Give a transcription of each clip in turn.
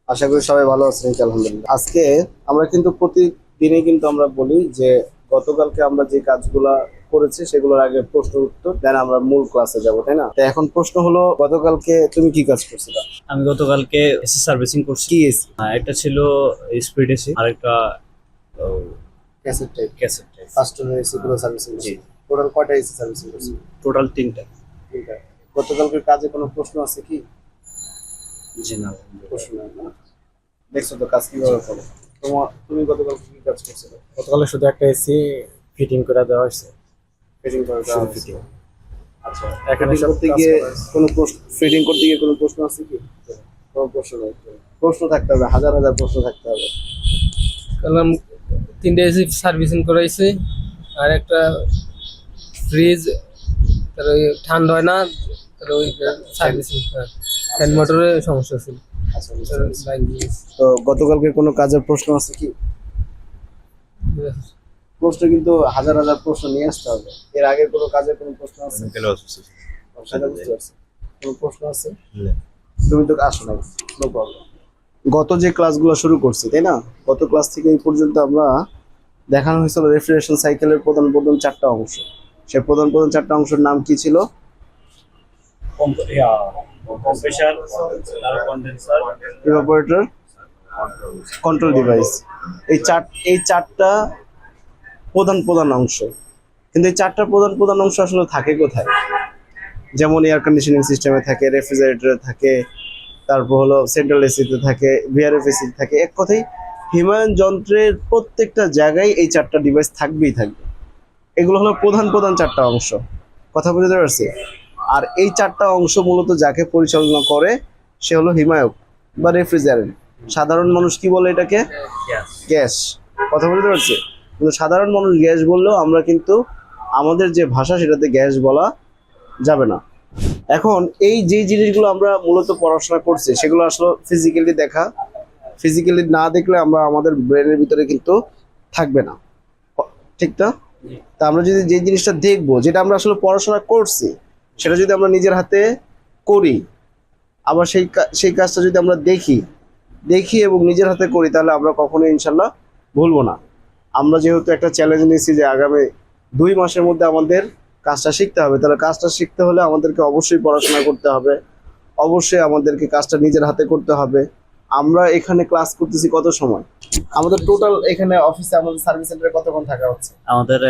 আশা করি সবাই ভালো আছেন আলহামদুলিল্লাহ। আজকে আমরা কিন্তু প্রতিদিনই কিন্তু আমরা বলি যে গতকালকে আমরা যে কাজগুলা করেছি সেগুলোর আগে প্রশ্ন উত্তর দেন আমরা মূল ক্লাসে যাব, তাই না? তো এখন প্রশ্ন হলো, গতকালকে তুমি কি কাজ করছিলা? আমি গতকালকে এসি সার্ভিসিং করছি। কি এসি? একটা ছিল স্পিড এসি আর একটা cassette type? Cassette type. Customer AC গুলো সার্ভিসিং করছি। টোটাল কয়টা এসি সার্ভিসিং করছি? টোটাল তিনটা। তিনটা। গতকালকের কাজে কোনো প্রশ্ন আছে কি? জি না। প্রশ্ন নাই না? দেখছো তো কাজ কিভাবে করে। তুমি গতকালকে কি কাজ করছিলে? গতকালে শুধু একটা এসি ফিটিং করে দেওয়া হয়েছে। ফিটিং করে দেওয়া শুধু হয়েছে। ফিটিং। আচ্ছা, এখানে ফিটিং সব করতে কাজ গিয়ে করা হয়েছে। কোনো প্রশ্ন, ফিটিং করতে গিয়ে কোনো প্রশ্ন আছে কি? কোনো প্রশ্ন নাই। প্রশ্ন থাকতে হবে, হাজার হাজার প্রশ্ন থাকতে হবে। কারণ তিনটে এসি সার্ভিসিং করাইছি আর একটা ফ্রিজ, তার ওই ঠান্ডা হয় না, তার ওই সার্ভিসিং ফ্যান মোটরের সমস্যা ছিল। আচ্ছা, বুঝতে তার পেরেছি। লাইন দিয়েছি। তো গতকালকে কোনো কাজের প্রশ্ন আছে কি? প্রশ্ন কিন্তু হাজার হাজার প্রশ্ন নিয়ে আসতে হবে। এর আগে কোনো কাজের কোনো প্রশ্ন আছে? সেটা বুঝতে পারছি। কোনো প্রশ্ন আছে? তুমি তো আসো না, নো প্রবলেম। গত যে ক্লাসগুলো শুরু করছি, তাই না? গত ক্লাস থেকে এই পর্যন্ত আমরা দেখানো হয়েছিল রেফ্রিজারেশন সাইকেলের প্রধান প্রধান চারটা অংশ। সে প্রধান প্রধান চারটা অংশের নাম কি ছিল? Compressor, condenser, evaporator, control device. এই চারটা প্রধান প্রধান অংশ। কিন্তু এই চারটা প্রধান প্রধান অংশ আসলে থাকে কোথায়? যেমন এয়ার কন্ডিশনিং সিস্টেমে থাকে, রেফ্রিজারেটরে থাকে, তারপর হলো সেন্ট্রাল এসিতে থাকে, ভিআরএফ এসিতে থাকে। এক কথায় হিমায়ন যন্ত্রের প্রত্যেকটা জায়গায় এই চারটা ডিভাইস থাকবেই থাকবে। এগুলো হলো প্রধান প্রধান চারটা অংশ। কথা বুঝতে পারছি? আর এই চারটা অংশ মূলত যাকে পরিচালনা করে সে হলো হিমায়ক বা রেফ্রিজারেন্ট। সাধারণ মানুষ কি বলে এটাকে? গ্যাস। কথা বুঝতে পারছি? কিন্তু সাধারণ মানুষ গ্যাস বললেও আমরা কিন্তু আমাদের যে ভাষা সেটাতে গ্যাস বলা যাবে না। এখন এই যে জিনিসগুলো আমরা মূলত পড়াশোনা করছি সেগুলো আসলে ফিজিক্যালি দেখা, ফিজিক্যালি না দেখলে আমরা আমাদের ব্রেনের ভিতরে কিন্তু থাকবে না, ঠিক না? তা আমরা যদি যে জিনিসটা দেখবো, যেটা আমরা আসলে পড়াশোনা করছি, সেটা যদি আমরা নিজের হাতে করি, আবার সেই কাজটা যদি আমরা দেখি এবং নিজের হাতে করি, তাহলে আমরা কখনোই ইনশাল্লাহ ভুলবো না। আমরা যেহেতু একটা চ্যালেঞ্জ নিয়েছি যে আগামী 2 মাসের মধ্যে আমাদের কাজটা শিখতে হবে, তাহলে কাজটা শিখতে হলে আমাদেরকে অবশ্যই পড়াশোনা করতে হবে, অবশ্যই আমাদেরকে কাজটা নিজের হাতে করতে হবে। আমরা এখানে ক্লাস করতেছি কত সময়? আমাদের টোটাল এখানে অফিসে আমাদের সার্ভিস সেন্টারে কতক্ষণ থাকা হচ্ছে? আমাদের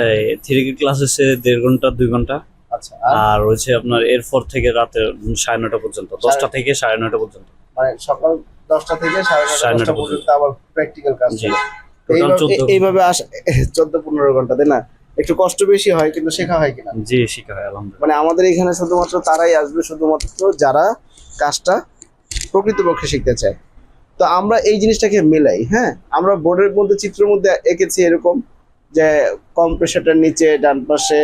থিওরি ক্লাস হচ্ছে 1.5 ঘন্টা 2 ঘন্টা। আচ্ছা, আর আর হচ্ছে আপনার এরপর থেকে রাতে 9:30 পর্যন্ত, 10টা থেকে 9:30 পর্যন্ত। মানে সকাল 10টা থেকে 9:30 9:30 পর্যন্ত আবার প্র্যাকটিক্যাল কাজ জি। চলে। টোটাল 14। এইভাবে 14-15 ঘন্টা, তাই না? একটু কষ্ট বেশি হয়, কিন্তু শেখা হয় কিনা? জি, শিখা হয় আলহামদুলিল্লাহ। মানে আমাদের এখানে শুধুমাত্র তারাই আসবে, শুধুমাত্র যারা কাজটা প্রকৃতপক্ষে শিখতে চায়। তো আমরা এই জিনিসটাকে মেলাই। হ্যাঁ, আমরা বোর্ডের মধ্যে চিত্রের মধ্যে এঁকেছি এরকম যে কম্প্রেসারটার নিচে ডান পাশে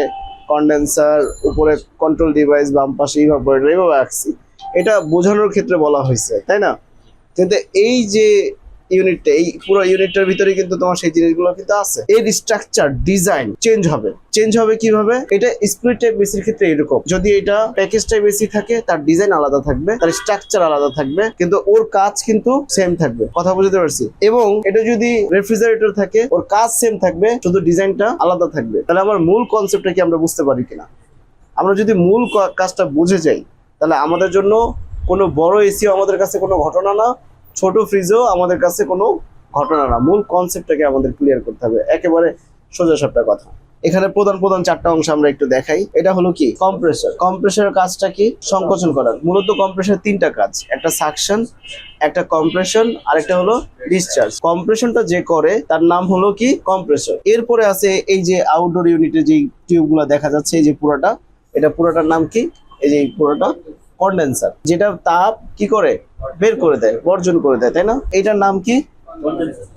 কন্ডেন্সার, উপরে কন্ট্রোল ডিভাইস, বাম পাশে ইভাপোরেটর, এইভাবে আঁকছি। এটা বোঝানোর ক্ষেত্রে বলা হয়েছে, তাই না? কিন্তু এই যে ইউনিটটা, এই পুরো ইউনিটটার ভিতরে কিন্তু তোমার সেই জিনিসগুলো কিন্তু আছে। এর স্ট্রাকচার ডিজাইন চেঞ্জ হবে কিভাবে? এটা স্প্লিট টাইপ বেসির ক্ষেত্রে এরকম, যদি এটা প্যাকেজ টাইপ বেসি থাকে তার ডিজাইন আলাদা থাকবে, তার স্ট্রাকচার আলাদা থাকবে, কিন্তু ওর কাজ কিন্তু সেম থাকবে। কথা বুঝতে পারছি? এবং এটা যদি রেফ্রিজারেটর থাকে ওর কাজ সেম থাকবে, শুধু ডিজাইনটা আলাদা থাকবে। তাহলে আমার মূল কনসেপ্টটা কি আমরা বুঝতে পারি কিনা? আমরা যদি মূল কাজটা বুঝে যাই, তাহলে আমাদের জন্য কোনো বড় এসিও আমাদের কাছে কোনো ঘটনা না, ছোট ফ্রিজও আমাদের কাছে কোনো ঘটনা না। মূল কনসেপ্টটাকে আমাদের ক্লিয়ার করতে হবে, একেবারে সোজা সাপটা কথা। এখানে প্রধান প্রধান চারটা অংশ আমরা একটু দেখাই। এটা হলো কি? কম্প্রেসর। কম্প্রেসরের কাজটা কি? সংকোচন করা। মূলত কম্প্রেসর তিনটা কাজ, একটা সাকশন, একটা কম্প্রেশন, আর একটা হলো ডিসচার্জ। কম্প্রেশনটা যে করে তার নাম হলো কি? কম্প্রেসর। এরপরে আছে এই যে আউটডোর ইউনিটে যে টিউবগুলো দেখা যাচ্ছে, এই যে পুরোটা, এটা পুরোটার নাম কি? এই যে পুরোটা কন্ডেন্সার, যেটা তাপ কি করে? বের করে দেয়, বর্জন করে দেয়, তাই না? এটার নাম কি?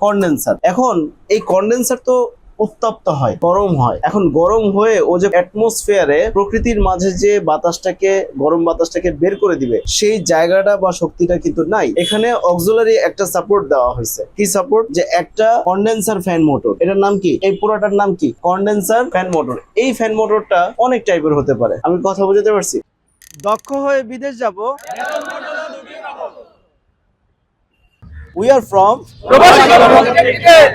কন্ডেন্সার। এখন এই কন্ডেন্সার তো উত্তপ্ত হয়, গরম হয়। এখন গরম হয়ে ও যে অ্যাটমসফিয়ারে প্রকৃতির মাঝে যে বাতাসটাকে, গরম বাতাসটাকে বের করে দিবে, সেই জায়গাটা বা শক্তিটা কিন্তু নাই। এখানে অক্সিলারি একটা সাপোর্ট দেওয়া হয়েছে। কি সাপোর্ট? যে একটা কন্ডেন্সার ফ্যান মোটর। এটার নাম কি? এই পুরোটার নাম কি? Condenser fan motor. এই ফ্যান মোটরটা অনেক টাইপের হতে পারে। আমি কথা বুঝতে পারছি? দক্ষ হয়ে বিদেশ যাব, উই আর ফ্রম প্রবাসী কর্মসংস্থান লিমিটেড